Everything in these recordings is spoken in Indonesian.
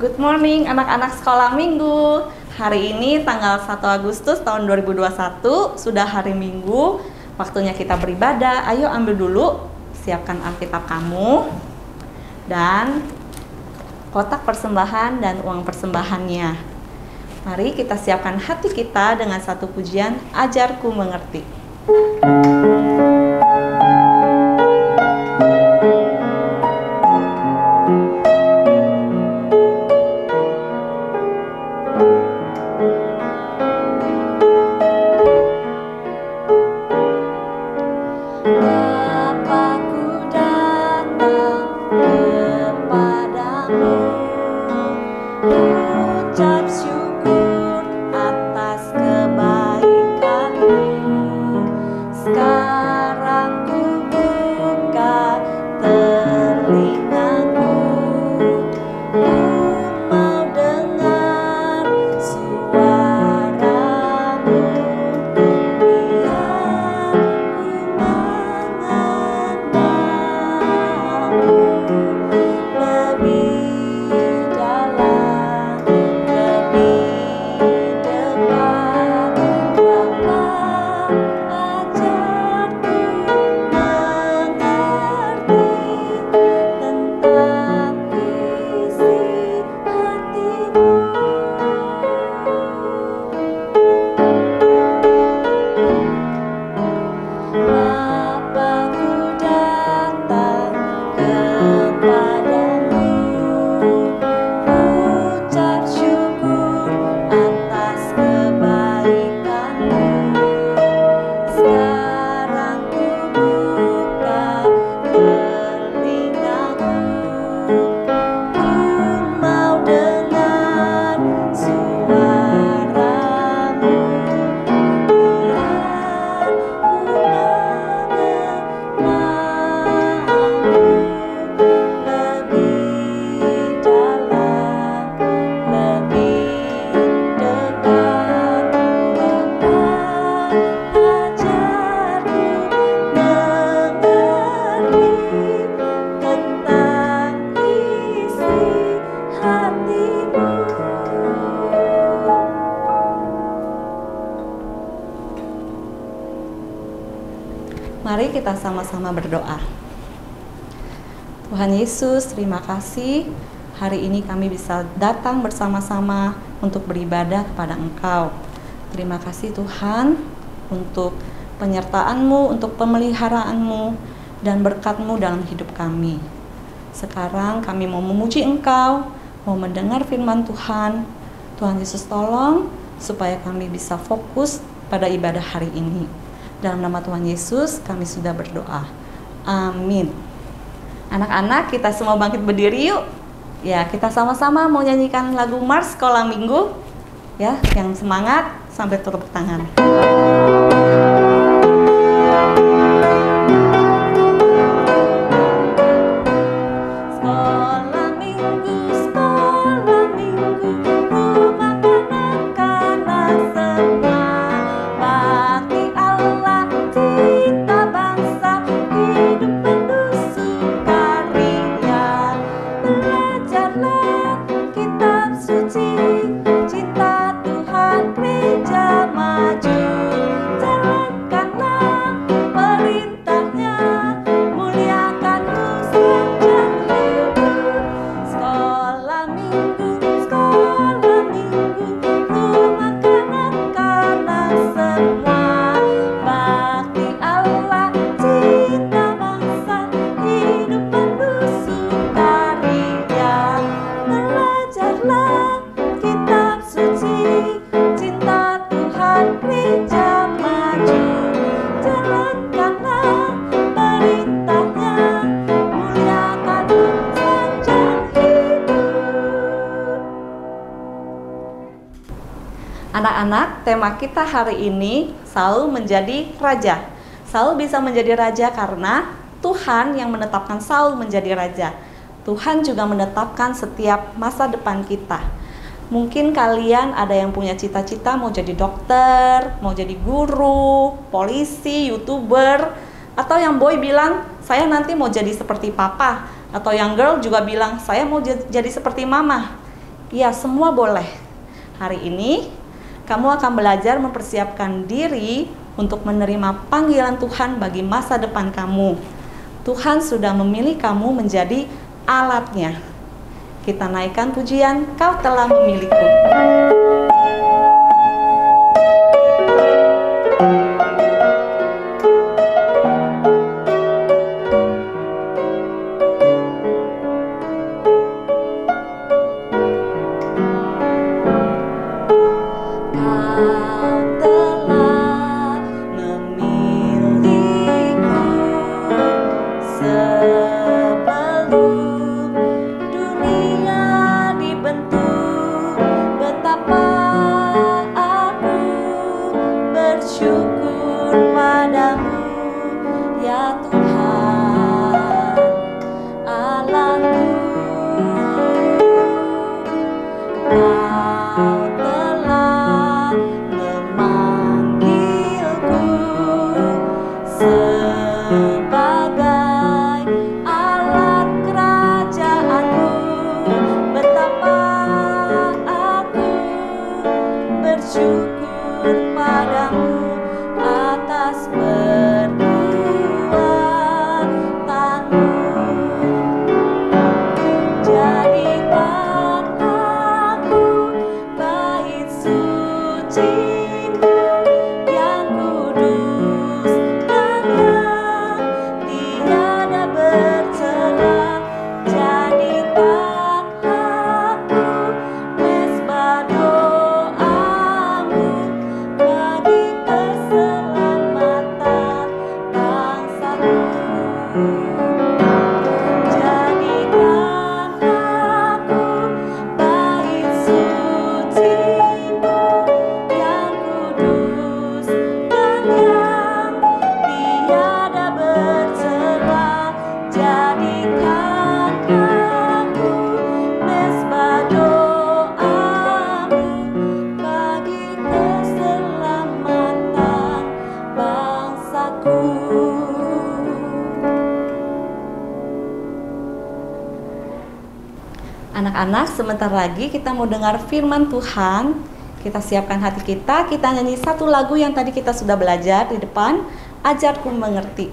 Good morning anak-anak sekolah minggu. Hari ini tanggal 1 Agustus tahun 2021, sudah hari Minggu. Waktunya kita beribadah. Ayo ambil dulu, siapkan Alkitab kamu dan kotak persembahan dan uang persembahannya. Mari kita siapkan hati kita dengan satu pujian, Ajarku Mengerti. Mari kita sama-sama berdoa. Tuhan Yesus, terima kasih hari ini kami bisa datang bersama-sama untuk beribadah kepada Engkau. Terima kasih Tuhan untuk penyertaan-Mu, untuk pemeliharaan-Mu dan berkat-Mu dalam hidup kami. Sekarang kami mau memuji Engkau, mau mendengar firman Tuhan. Tuhan Yesus tolong supaya kami bisa fokus pada ibadah hari ini. Dalam nama Tuhan Yesus kami sudah berdoa. Amin. Anak-anak, kita semua bangkit berdiri yuk. Ya, kita sama-sama mau nyanyikan lagu Mars Sekolah Minggu. Ya, yang semangat sampai tepuk tangan. Anak-anak, tema kita hari ini Saul menjadi raja. Saul bisa menjadi raja karena Tuhan yang menetapkan Saul menjadi raja. Tuhan juga menetapkan setiap masa depan kita. Mungkin kalian ada yang punya cita-cita mau jadi dokter, mau jadi guru, polisi, YouTuber, atau yang boy bilang, saya nanti mau jadi seperti papa, atau yang girl juga bilang, saya mau jadi seperti mama. Ya, semua boleh. Hari ini kamu akan belajar mempersiapkan diri untuk menerima panggilan Tuhan bagi masa depan kamu. Tuhan sudah memilih kamu menjadi alatnya. Kita naikkan pujian, Kau telah memilihku. Anak-anak, sebentar lagi kita mau dengar firman Tuhan. Kita siapkan hati kita nyanyi satu lagu yang tadi kita sudah belajar di depan, Ajarku Mengerti.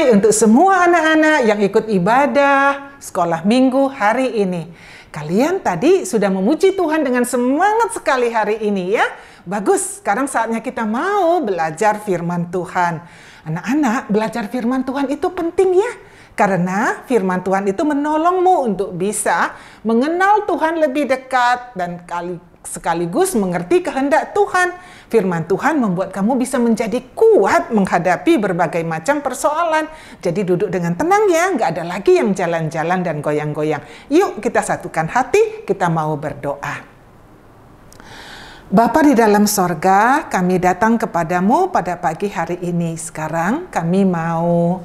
Hai untuk semua anak-anak yang ikut ibadah sekolah minggu hari ini. Kalian tadi sudah memuji Tuhan dengan semangat sekali hari ini ya. Bagus, sekarang saatnya kita mau belajar firman Tuhan. Anak-anak, belajar firman Tuhan itu penting ya. Karena firman Tuhan itu menolongmu untuk bisa mengenal Tuhan lebih dekat dan sekaligus mengerti kehendak Tuhan. Firman Tuhan membuat kamu bisa menjadi kuat menghadapi berbagai macam persoalan. Jadi duduk dengan tenang ya, nggak ada lagi yang jalan-jalan dan goyang-goyang. Yuk kita satukan hati, kita mau berdoa. Bapa di dalam sorga, kami datang kepadamu pada pagi hari ini. Sekarang kami mau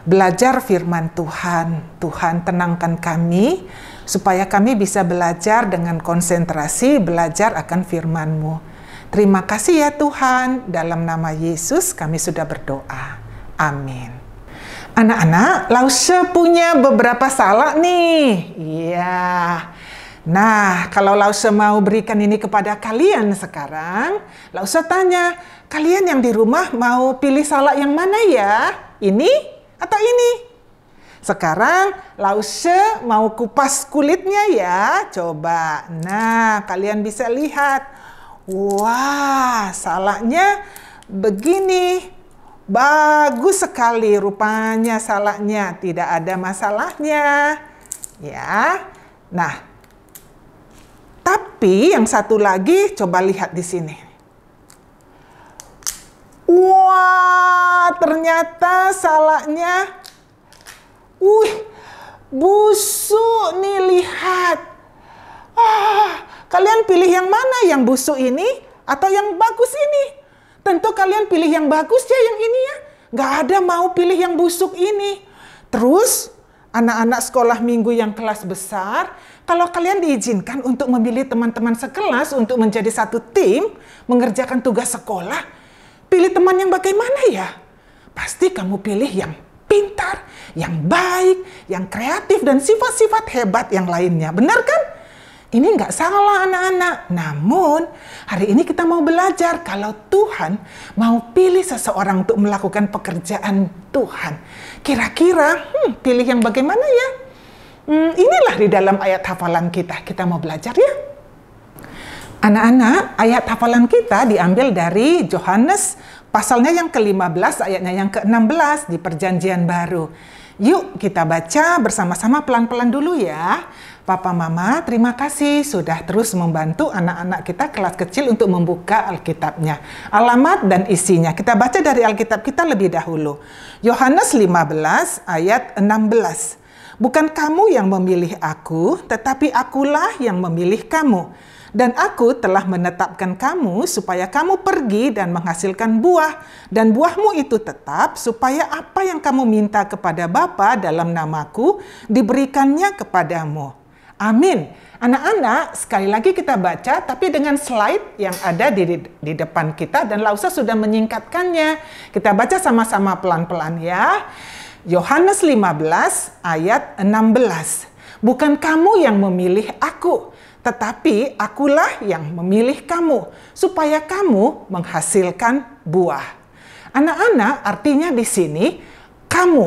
belajar firman Tuhan. Tuhan tenangkan kami, supaya kami bisa belajar dengan konsentrasi, belajar akan firman-Mu. Terima kasih ya Tuhan, dalam nama Yesus kami sudah berdoa. Amin. Anak-anak, Lause punya beberapa salak nih. Iya. Nah, kalau Lause mau berikan ini kepada kalian sekarang, Lause tanya, kalian yang di rumah mau pilih salak yang mana ya? Ini atau ini? Sekarang Lause mau kupas kulitnya ya. Coba. Nah, kalian bisa lihat. Wah, salaknya begini. Bagus sekali rupanya salaknya. Tidak ada masalahnya. Ya. Nah, tapi yang satu lagi coba lihat di sini. Wah, ternyata salaknya busuk nih, lihat. Kalian pilih yang mana? Yang busuk ini atau yang bagus ini? Tentu kalian pilih yang bagus ya, yang ini ya. Nggak ada mau pilih yang busuk ini. Terus, anak-anak sekolah minggu yang kelas besar, kalau kalian diizinkan untuk memilih teman-teman sekelas untuk menjadi satu tim, mengerjakan tugas sekolah, pilih teman yang bagaimana ya? Pasti kamu pilih yang pintar, yang baik, yang kreatif, dan sifat-sifat hebat yang lainnya. Benar kan? Ini nggak salah anak-anak. Namun, hari ini kita mau belajar kalau Tuhan mau pilih seseorang untuk melakukan pekerjaan Tuhan. Kira-kira, pilih yang bagaimana ya? Inilah di dalam ayat hafalan kita. Kita mau belajar ya? Anak-anak, ayat hafalan kita diambil dari Yohanes pasalnya yang ke-15, ayatnya yang ke-16 di Perjanjian Baru. Yuk kita baca bersama-sama pelan-pelan dulu ya. Papa Mama, terima kasih sudah terus membantu anak-anak kita kelas kecil untuk membuka Alkitabnya. Alamat dan isinya. Kita baca dari Alkitab kita lebih dahulu. Yohanes 15 ayat 16. Bukan kamu yang memilih aku, tetapi akulah yang memilih kamu. Dan aku telah menetapkan kamu supaya kamu pergi dan menghasilkan buah. Dan buahmu itu tetap supaya apa yang kamu minta kepada Bapa dalam namaku diberikannya kepadamu. Amin. Anak-anak, sekali lagi kita baca tapi dengan slide yang ada di depan kita dan Lause sudah menyingkatkannya. Kita baca sama-sama pelan-pelan ya. Yohanes 15 ayat 16. Bukan kamu yang memilih aku, tetapi akulah yang memilih kamu, supaya kamu menghasilkan buah. Anak-anak, artinya di sini, kamu.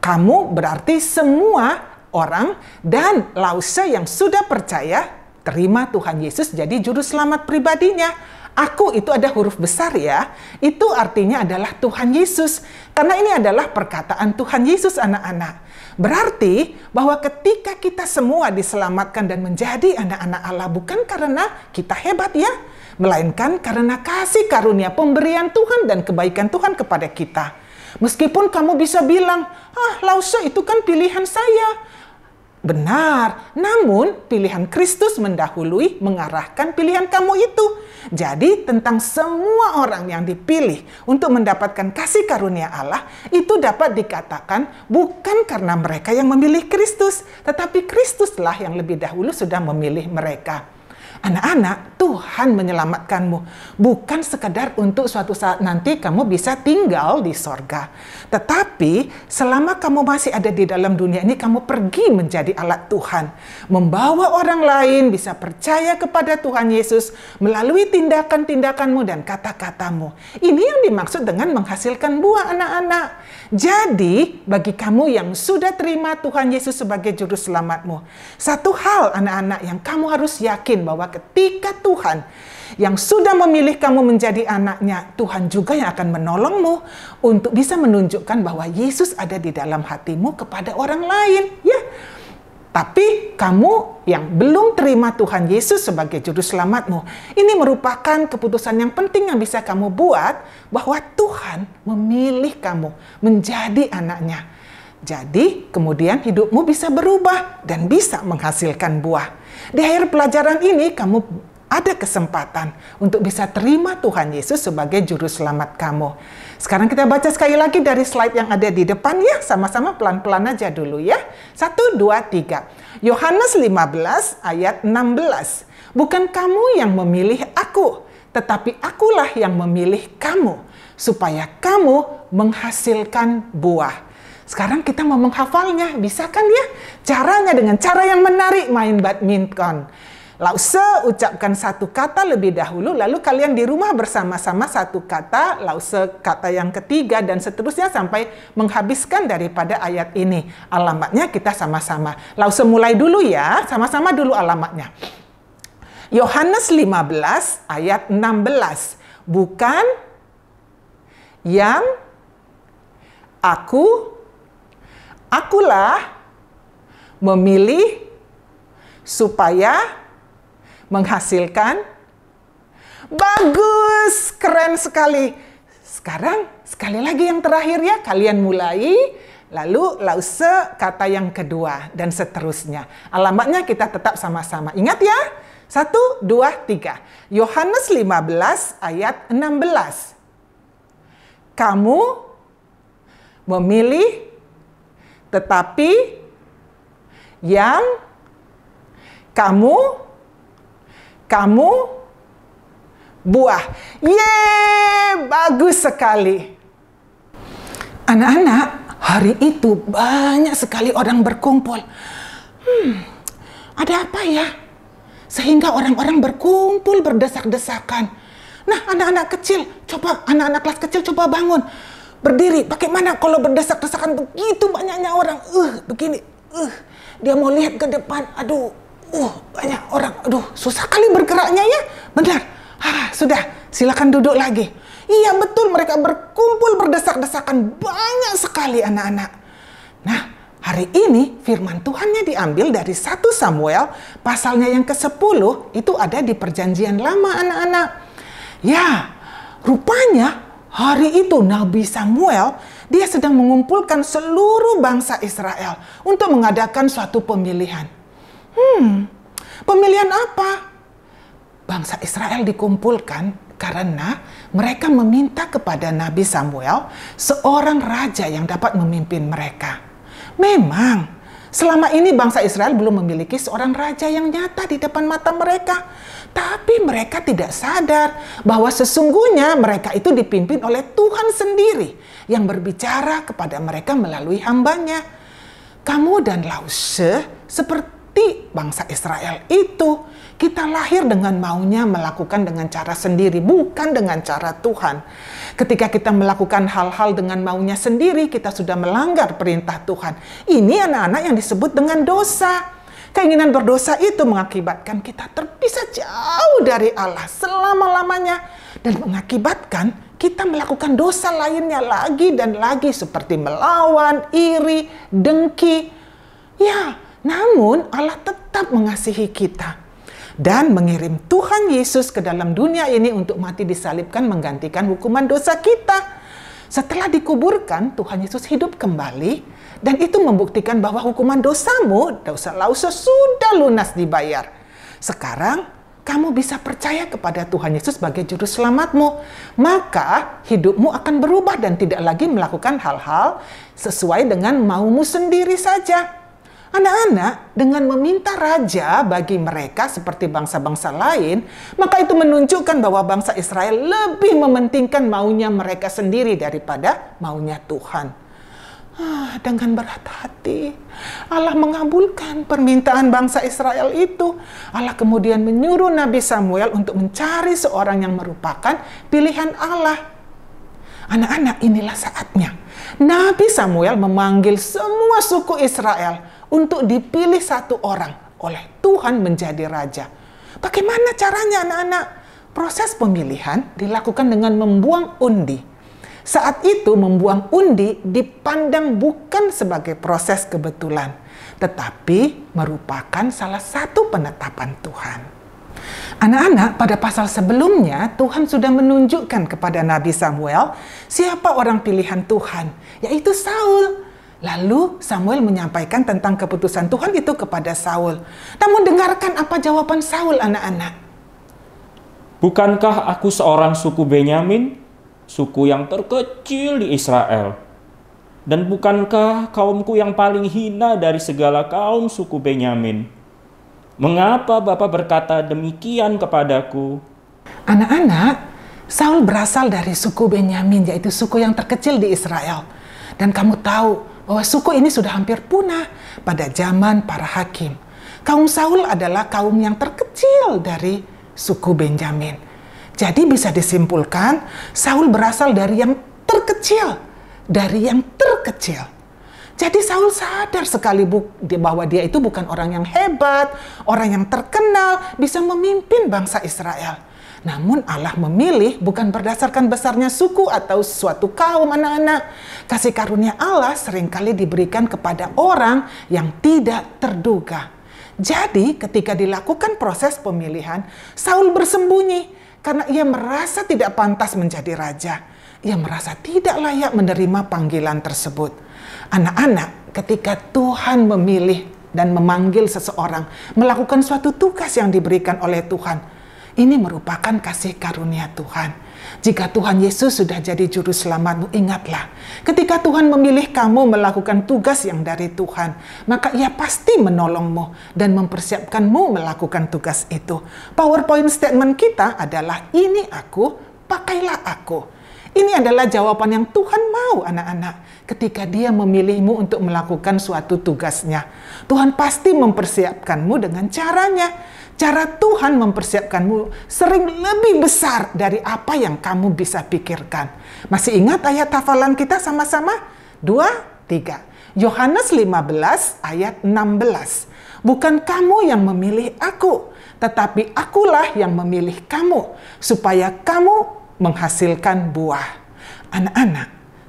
Kamu berarti semua orang dan Lause yang sudah percaya, terima Tuhan Yesus jadi juru selamat pribadinya. Aku itu ada huruf besar ya, itu artinya adalah Tuhan Yesus. Karena ini adalah perkataan Tuhan Yesus anak-anak. Berarti bahwa ketika kita semua diselamatkan dan menjadi anak-anak Allah bukan karena kita hebat ya, melainkan karena kasih karunia pemberian Tuhan dan kebaikan Tuhan kepada kita. Meskipun kamu bisa bilang, Lause itu kan pilihan saya. Benar, namun pilihan Kristus mendahului mengarahkan pilihan kamu itu. Jadi tentang semua orang yang dipilih untuk mendapatkan kasih karunia Allah, itu dapat dikatakan bukan karena mereka yang memilih Kristus, tetapi Kristuslah yang lebih dahulu sudah memilih mereka. Anak-anak, Tuhan menyelamatkanmu. Bukan sekedar untuk suatu saat nanti kamu bisa tinggal di sorga. Tetapi selama kamu masih ada di dalam dunia ini, kamu pergi menjadi alat Tuhan. Membawa orang lain bisa percaya kepada Tuhan Yesus melalui tindakan-tindakanmu dan kata-katamu. Ini yang dimaksud dengan menghasilkan buah, anak-anak. Jadi, bagi kamu yang sudah terima Tuhan Yesus sebagai juru selamatmu, satu hal anak-anak yang kamu harus yakin bahwa ketika Tuhan yang sudah memilih kamu menjadi anaknya, Tuhan juga yang akan menolongmu untuk bisa menunjukkan bahwa Yesus ada di dalam hatimu kepada orang lain, ya. Tapi kamu yang belum terima Tuhan Yesus sebagai juru selamatmu, ini merupakan keputusan yang penting yang bisa kamu buat bahwa Tuhan memilih kamu menjadi anaknya. Jadi kemudian hidupmu bisa berubah dan bisa menghasilkan buah. Di akhir pelajaran ini kamu ada kesempatan untuk bisa terima Tuhan Yesus sebagai juru selamat kamu. Sekarang kita baca sekali lagi dari slide yang ada di depan ya. Sama-sama pelan-pelan aja dulu ya. 1, 2, 3. Yohanes 15 ayat 16. Bukan kamu yang memilih aku, tetapi akulah yang memilih kamu, supaya kamu menghasilkan buah. Sekarang kita mau menghafalnya, bisa kan ya? Caranya dengan cara yang menarik, main badminton. Lause ucapkan satu kata lebih dahulu, lalu kalian di rumah bersama-sama satu kata, lause kata yang ketiga, dan seterusnya sampai menghabiskan daripada ayat ini. Alamatnya kita sama-sama. Lause mulai dulu ya, sama-sama dulu alamatnya. Yohanes 15 ayat 16. Bukan yang akulah memilih supaya menghasilkan. Bagus, keren sekali. Sekarang sekali lagi yang terakhir ya, kalian mulai, lalu lause kata yang kedua dan seterusnya. Alamatnya kita tetap sama-sama. Ingat ya? 1, 2, 3. Yohanes 15 ayat 16. Kamu memilih, tetapi yang kamu buah. Yeay, bagus sekali. Anak-anak, hari itu banyak sekali orang berkumpul. Ada apa ya? Sehingga orang-orang berkumpul berdesak-desakan. Nah, anak-anak kecil, anak-anak kelas kecil coba bangun. Berdiri, bagaimana kalau berdesak-desakan begitu banyaknya orang? Begini. Dia mau lihat ke depan. Aduh, banyak orang. Aduh, susah kali bergeraknya ya. Benar. Sudah, silakan duduk lagi. Iya, betul, mereka berkumpul berdesak-desakan. Banyak sekali anak-anak. Nah, hari ini firman Tuhannya diambil dari 1 Samuel, pasalnya yang ke-10, itu ada di Perjanjian Lama, anak-anak. Ya, rupanya hari itu Nabi Samuel, dia sedang mengumpulkan seluruh bangsa Israel untuk mengadakan suatu pemilihan. Pemilihan apa? Bangsa Israel dikumpulkan karena mereka meminta kepada Nabi Samuel seorang raja yang dapat memimpin mereka. Memang, selama ini bangsa Israel belum memiliki seorang raja yang nyata di depan mata mereka. Tapi mereka tidak sadar bahwa sesungguhnya mereka itu dipimpin oleh Tuhan sendiri yang berbicara kepada mereka melalui hambanya. Kamu dan Lause seperti bangsa Israel itu. Kita lahir dengan maunya melakukan dengan cara sendiri, bukan dengan cara Tuhan. Ketika kita melakukan hal-hal dengan maunya sendiri, kita sudah melanggar perintah Tuhan. Ini anak-anak yang disebut dengan dosa. Keinginan berdosa itu mengakibatkan kita terpisah jauh dari Allah selama-lamanya. Dan mengakibatkan kita melakukan dosa lainnya lagi dan lagi seperti melawan, iri, dengki. Ya, namun Allah tetap mengasihi kita. Dan mengirim Tuhan Yesus ke dalam dunia ini untuk mati disalibkan menggantikan hukuman dosa kita. Setelah dikuburkan, Tuhan Yesus hidup kembali dan itu membuktikan bahwa hukuman dosamu, dosa Lause sudah lunas dibayar. Sekarang kamu bisa percaya kepada Tuhan Yesus sebagai juru selamatmu. Maka hidupmu akan berubah dan tidak lagi melakukan hal-hal sesuai dengan maumu sendiri saja. Anak-anak, dengan meminta raja bagi mereka seperti bangsa-bangsa lain, maka itu menunjukkan bahwa bangsa Israel lebih mementingkan maunya mereka sendiri daripada maunya Tuhan. Dengan berat hati, Allah mengabulkan permintaan bangsa Israel itu. Allah kemudian menyuruh Nabi Samuel untuk mencari seorang yang merupakan pilihan Allah. Anak-anak, inilah saatnya Nabi Samuel memanggil semua suku Israel untuk dipilih satu orang oleh Tuhan menjadi raja. Bagaimana caranya, anak-anak? Proses pemilihan dilakukan dengan membuang undi. Saat itu membuang undi dipandang bukan sebagai proses kebetulan, tetapi merupakan salah satu penetapan Tuhan. Anak-anak, pada pasal sebelumnya Tuhan sudah menunjukkan kepada Nabi Samuel siapa orang pilihan Tuhan, yaitu Saul. Lalu Samuel menyampaikan tentang keputusan Tuhan itu kepada Saul. Namun dengarkan apa jawaban Saul, anak-anak. Bukankah aku seorang suku Benyamin, suku yang terkecil di Israel? Dan bukankah kaumku yang paling hina dari segala kaum suku Benyamin? Mengapa Bapak berkata demikian kepadaku? Anak-anak, Saul berasal dari suku Benyamin, yaitu suku yang terkecil di Israel. Dan kamu tahu bahwa suku ini sudah hampir punah pada zaman para hakim. Kaum Saul adalah kaum yang terkecil dari suku Benyamin. Jadi bisa disimpulkan, Saul berasal dari yang terkecil, Jadi Saul sadar sekali bahwa dia itu bukan orang yang hebat, orang yang terkenal, bisa memimpin bangsa Israel. Namun Allah memilih bukan berdasarkan besarnya suku atau suatu kaum, anak-anak. Kasih karunia Allah seringkali diberikan kepada orang yang tidak terduga. Jadi ketika dilakukan proses pemilihan, Saul bersembunyi karena ia merasa tidak pantas menjadi raja. Ia merasa tidak layak menerima panggilan tersebut. Anak-anak, ketika Tuhan memilih dan memanggil seseorang melakukan suatu tugas yang diberikan oleh Tuhan, ini merupakan kasih karunia Tuhan. Jika Tuhan Yesus sudah jadi juru selamatmu, ingatlah, ketika Tuhan memilih kamu melakukan tugas yang dari Tuhan, maka Ia pasti menolongmu dan mempersiapkanmu melakukan tugas itu. PowerPoint statement kita adalah, ini aku, pakailah aku. Ini adalah jawaban yang Tuhan mau, anak-anak. Ketika Dia memilihmu untuk melakukan suatu tugasnya, Tuhan pasti mempersiapkanmu dengan caranya. Cara Tuhan mempersiapkanmu sering lebih besar dari apa yang kamu bisa pikirkan. Masih ingat ayat hafalan kita sama-sama? 2, 3. Yohanes 15 ayat 16. Bukan kamu yang memilih aku, tetapi akulah yang memilih kamu, supaya kamu menghasilkan buah. Anak-anak,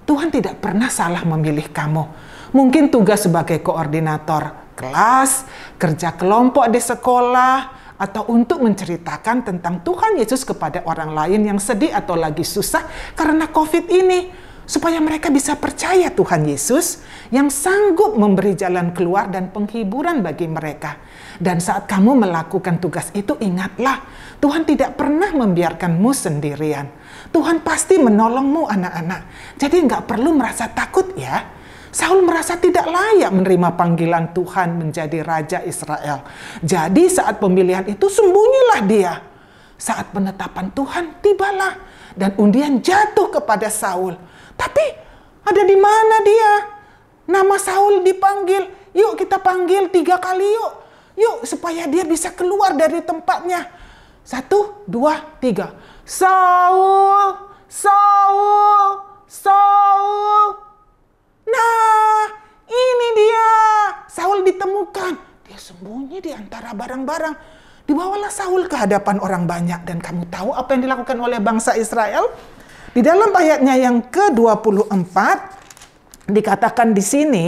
Tuhan tidak pernah salah memilih kamu. Mungkin tugas sebagai koordinator kelas, kerja kelompok di sekolah, atau untuk menceritakan tentang Tuhan Yesus kepada orang lain yang sedih atau lagi susah karena COVID ini, supaya mereka bisa percaya Tuhan Yesus yang sanggup memberi jalan keluar dan penghiburan bagi mereka. Dan saat kamu melakukan tugas itu, ingatlah, Tuhan tidak pernah membiarkanmu sendirian. Tuhan pasti menolongmu, anak-anak. Jadi nggak perlu merasa takut ya. Saul merasa tidak layak menerima panggilan Tuhan menjadi Raja Israel. Jadi saat pemilihan itu sembunyilah dia. Saat penetapan Tuhan tibalah dan undian jatuh kepada Saul. Tapi ada di mana dia? Nama Saul dipanggil. Yuk kita panggil 3 kali yuk. Yuk supaya dia bisa keluar dari tempatnya. 1, 2, 3. Saul, Saul, Saul. Nah, ini dia. Saul ditemukan. Dia sembunyi di antara barang-barang. Dibawalah Saul ke hadapan orang banyak. Dan kamu tahu apa yang dilakukan oleh bangsa Israel? Di dalam ayatnya yang ke-24, dikatakan di sini,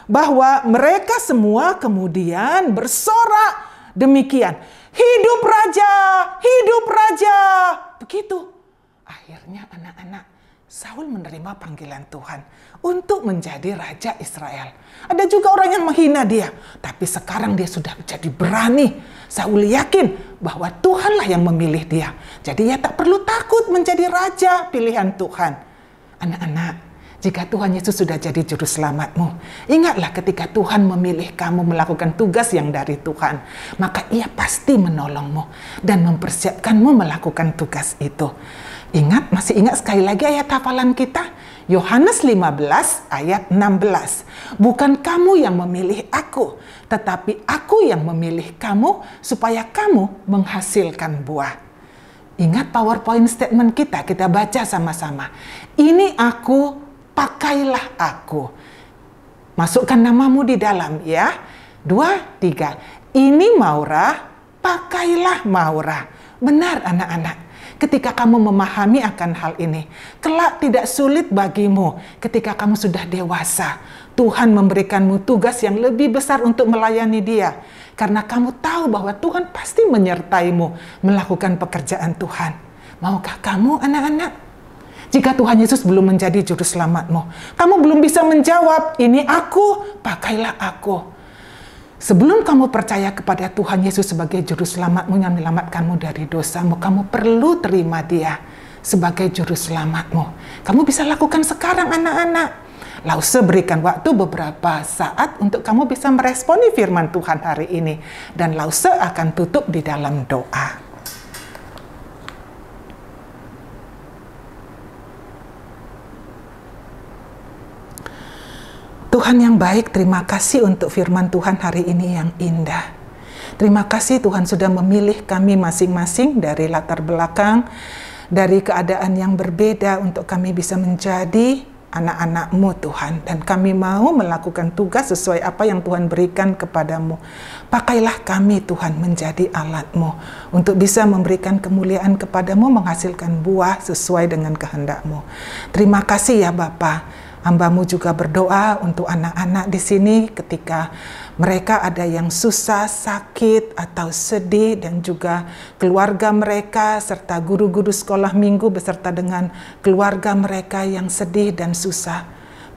bahwa mereka semua kemudian bersorak demikian. Hidup raja, hidup raja. Begitu. Akhirnya anak-anak, Saul menerima panggilan Tuhan untuk menjadi Raja Israel. Ada juga orang yang menghina dia, tapi sekarang dia sudah menjadi berani. Saul yakin bahwa Tuhanlah yang memilih dia. Jadi ia tak perlu takut menjadi raja pilihan Tuhan. Anak-anak, jika Tuhan Yesus sudah jadi juru selamatmu. Ingatlah ketika Tuhan memilih kamu melakukan tugas yang dari Tuhan, maka Ia pasti menolongmu dan mempersiapkanmu melakukan tugas itu. Masih ingat sekali lagi ayat hafalan kita? Yohanes 15 ayat 16. Bukan kamu yang memilih aku, tetapi aku yang memilih kamu supaya kamu menghasilkan buah. Ingat PowerPoint statement kita baca sama-sama. Ini aku, pakailah aku. Masukkan namamu di dalam ya. 2, 3. Ini Maura, pakailah Maura. Benar anak-anak. Ketika kamu memahami akan hal ini, kelak tidak sulit bagimu ketika kamu sudah dewasa. Tuhan memberikanmu tugas yang lebih besar untuk melayani Dia. Karena kamu tahu bahwa Tuhan pasti menyertaimu melakukan pekerjaan Tuhan. Maukah kamu anak-anak? Jika Tuhan Yesus belum menjadi juru selamatmu, kamu belum bisa menjawab, ini aku, pakailah aku. Sebelum kamu percaya kepada Tuhan Yesus sebagai juru selamatmu yang menyelamatkanmu dari dosamu, kamu perlu terima Dia sebagai juru selamatmu. Kamu bisa lakukan sekarang anak-anak. Lause berikan waktu beberapa saat untuk kamu bisa meresponi firman Tuhan hari ini. Dan Lause akan tutup di dalam doa. Tuhan yang baik, terima kasih untuk firman Tuhan hari ini yang indah. Terima kasih Tuhan sudah memilih kami masing-masing dari latar belakang, dari keadaan yang berbeda untuk kami bisa menjadi anak-anak-Mu Tuhan. Dan kami mau melakukan tugas sesuai apa yang Tuhan berikan kepadamu. Pakailah kami Tuhan menjadi alat-Mu untuk bisa memberikan kemuliaan kepadamu, menghasilkan buah sesuai dengan kehendak-Mu. Terima kasih ya Bapa. Hamba-Mu juga berdoa untuk anak-anak di sini ketika mereka ada yang susah, sakit, atau sedih, dan juga keluarga mereka, serta guru-guru sekolah minggu beserta dengan keluarga mereka yang sedih dan susah.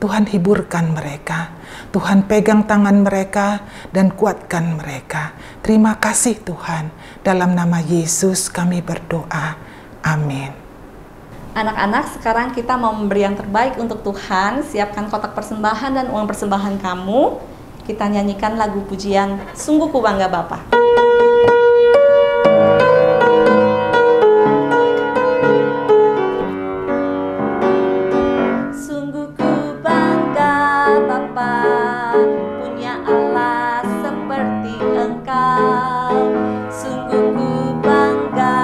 Tuhan hiburkan mereka, Tuhan pegang tangan mereka, dan kuatkan mereka. Terima kasih Tuhan, dalam nama Yesus kami berdoa. Amin. Anak-anak, sekarang kita mau memberi yang terbaik untuk Tuhan. Siapkan kotak persembahan dan uang persembahan kamu. Kita nyanyikan lagu pujian Sungguh Ku Bangga Bapa. Sungguh ku bangga Bapa, punya Allah seperti Engkau. Sungguh ku bangga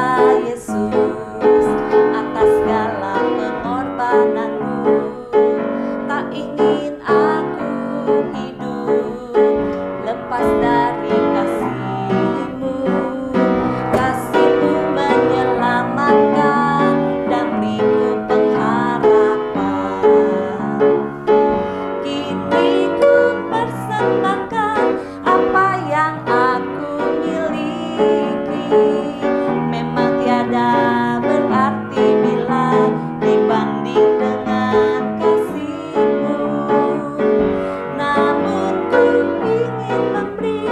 Yesus atas segala pengorbananmu. Tak ingin aku hidup lepas dari kasih-Mu. Kasih-Mu menyelamatkan dan beriku pengharapan. Kini ku persembahkan apa yang aku miliki. Memang tiada berarti bila dibanding dengan kasih-Mu. Namun ku ingin memberi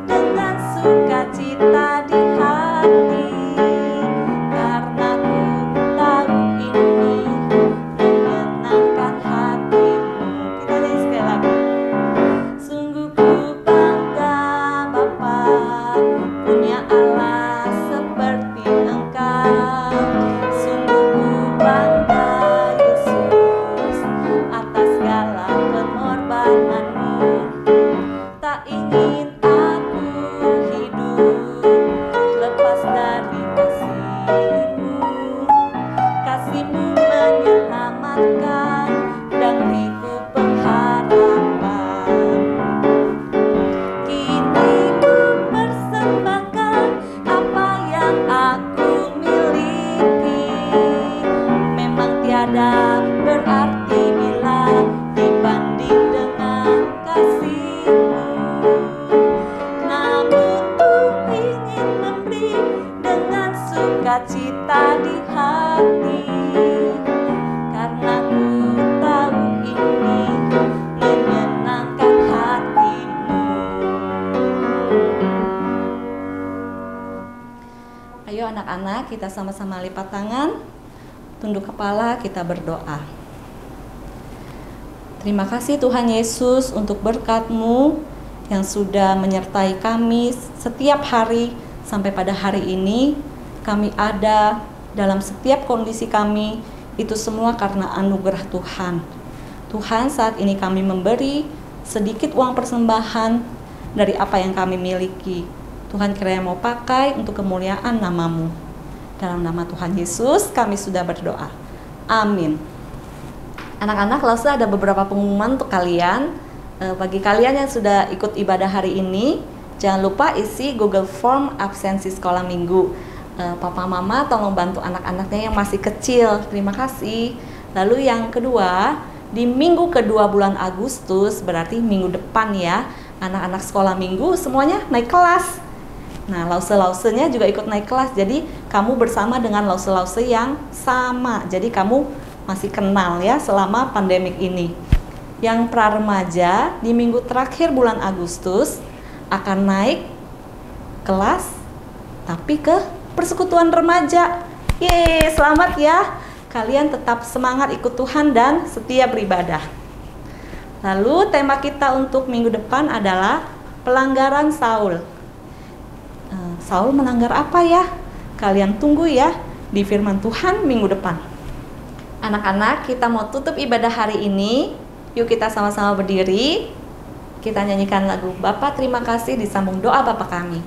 dengan sukacita di hati, karena ku tahu ini menyenangkan hati-Mu. Kita nyanyi sekali lagi. Sungguh ku bangga Bapa, punya Allah seperti Engkau. Sungguh ku bangga Yesus atas segala pengorbananmu. Tak ingin aku hidup lepas dari kasih-Mu. Kasih-Mu menyelamatkan dan beriku pengharapan. Kini ku persembahkan apa yang aku miliki. Memang tiada berarti bila dibanding dengan kasih-Mu. Namun ku ingin memberi dengan sukacita di hati, karena ku tahu ini menyenangkan hati-Mu. Ayo anak-anak, kita sama-sama lipat tangan, tunduk kepala, kita berdoa. Terima kasih Tuhan Yesus untuk berkat-Mu yang sudah menyertai kami setiap hari sampai pada hari ini. Kami ada dalam setiap kondisi kami, itu semua karena anugerah Tuhan. Tuhan, saat ini kami memberi sedikit uang persembahan dari apa yang kami miliki. Tuhan kiranya mau pakai untuk kemuliaan nama-Mu. Dalam nama Tuhan Yesus kami sudah berdoa. Amin. Anak-anak, langsung ada beberapa pengumuman untuk kalian. Bagi kalian yang sudah ikut ibadah hari ini, jangan lupa isi Google Form absensi sekolah minggu. Papa mama tolong bantu anak-anaknya yang masih kecil. Terima kasih. Lalu yang kedua, di minggu kedua bulan Agustus, berarti minggu depan ya, anak-anak sekolah minggu semuanya naik kelas. Nah, lause-lausenya juga ikut naik kelas. Jadi kamu bersama dengan lause-lause yang sama. Jadi kamu masih kenal ya selama pandemik ini. Yang pra-remaja di minggu terakhir bulan Agustus akan naik kelas tapi ke persekutuan remaja. Yeay, selamat ya. Kalian tetap semangat ikut Tuhan dan setia beribadah. Lalu tema kita untuk minggu depan adalah pelanggaran Saul. Saul melanggar apa ya? Kalian tunggu ya di firman Tuhan minggu depan. Anak-anak, kita mau tutup ibadah hari ini. Yuk kita sama-sama berdiri. Kita nyanyikan lagu Bapa Terima Kasih disambung doa Bapa kami.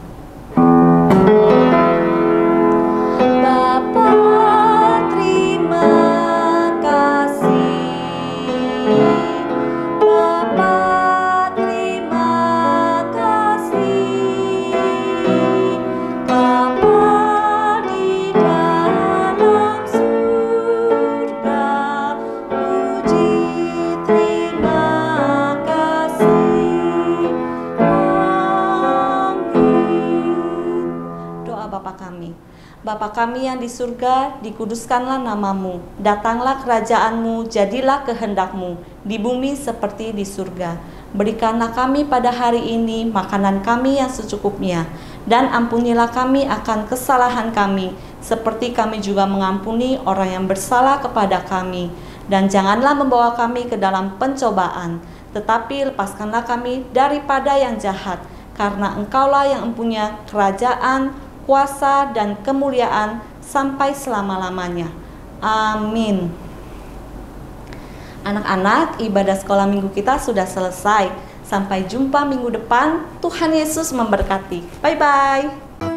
Bapa terima kasih, Bapa terima kasih, Bapa di dalam surga, puji terima kasih. Amin. Doa Bapa kami. Bapa kami yang di surga, dikuduskanlah nama-Mu, datanglah kerajaan-Mu, jadilah kehendak-Mu, di bumi seperti di surga. Berikanlah kami pada hari ini makanan kami yang secukupnya, dan ampunilah kami akan kesalahan kami, seperti kami juga mengampuni orang yang bersalah kepada kami. Dan janganlah membawa kami ke dalam pencobaan, tetapi lepaskanlah kami daripada yang jahat, karena Engkaulah yang mempunyai kerajaan, kuasa dan kemuliaan sampai selama-lamanya. Amin. Anak-anak, ibadah sekolah minggu kita sudah selesai. Sampai jumpa minggu depan. Tuhan Yesus memberkati. Bye-bye.